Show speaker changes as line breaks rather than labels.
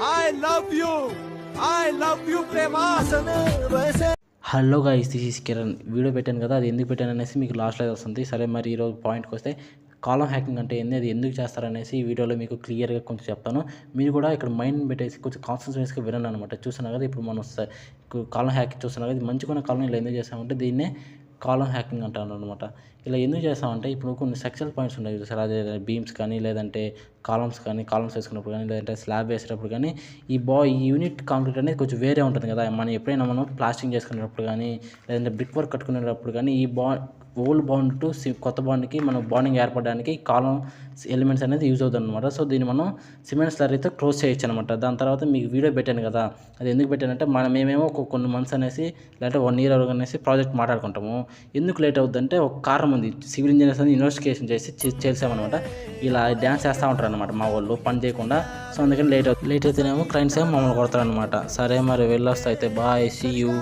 I love you. I love you, Prema.
Hello guys, this is Kiran. Video పెట్టాను కదా, అది ఎందుకు పెట్టాను అనేసి మీకు లాస్ట్లో వస్తుంది. సరే, మరి ఈరోజు పాయింట్కి వస్తే కాలం హ్యాకింగ్ అంటే ఏంది, అది ఎందుకు చేస్తారనేసి ఈ వీడియోలో మీకు క్లియర్గా కొంచెం చెప్తాను. మీరు కూడా ఇక్కడ మైండ్ పెట్టేసి కొంచెం కాన్సన్ట్రేట్స్గా వినండి అనమాట. చూస్తున్నా కదా, ఇప్పుడు మనం కాలం హ్యాకింగ్ చూస్తున్నాం కదా, ఇది మంచిగా కాలం ఇలా ఎందుకు చేస్తామంటే దీన్నే కాలం హ్యాకింగ్ అంటాను అనమాట. ఇలా ఎందుకు చేస్తామంటే ఇప్పుడు కొన్ని సెక్షువల్ పాయింట్స్ ఉన్నాయి సార్, అదే బీమ్స్ కానీ, లేదంటే కాలమ్స్ వేసుకున్నప్పుడు కానీ, లేదంటే స్లాబ్ వేసేటప్పుడు కానీ ఈ యూనిట్ కాంక్రీట్ అనేది కొంచెం వేరే ఉంటుంది కదా. మనం ఎప్పుడైనా ప్లాస్టింగ్ చేసుకునేటప్పుడు కానీ, లేదంటే బ్రిక్ వర్క్ కట్టుకునేటప్పుడు కానీ ఈ ఓల్డ్ బాండ్ టు కొత్త బాండ్కి మనం బాండింగ్ ఏర్పడడానికి కాలం ఎలిమెంట్స్ అనేది యూజ్ అవుతుంది అనమాట. సో దీన్ని మనం సిమెంట్ స్లరీతో క్లోజ్ చేయొచ్చు అనమాట. దాని తర్వాత మీకు వీడియో పెట్టాను కదా, అది ఎందుకు పెట్టానంటే మేమేమో కొన్ని మంత్స్ అనేసి లేదంటే 1 year అనేసి ప్రాజెక్ట్ మాట్లాడుకుంటాము. ఎందుకు లేట్ అవుతుందంటే ఒక కారణం ఉంది. సివిల్ ఇంజనీర్స్ అని ఇన్వెస్టిగేషన్ చేసామన్నమాట. ఇలా డ్యాన్స్ చేస్తూ ఉంటారు అనమాట మా వాళ్ళు పని చేయకుండా. సో అందుకని లేట్ అయితేనేమో క్లయింట్స్ ఏమో మమ్మల్ని కొడతారనమాట. సరే, మరి వెళ్ళొస్తా అయితే, బాయ్, సీ యూ.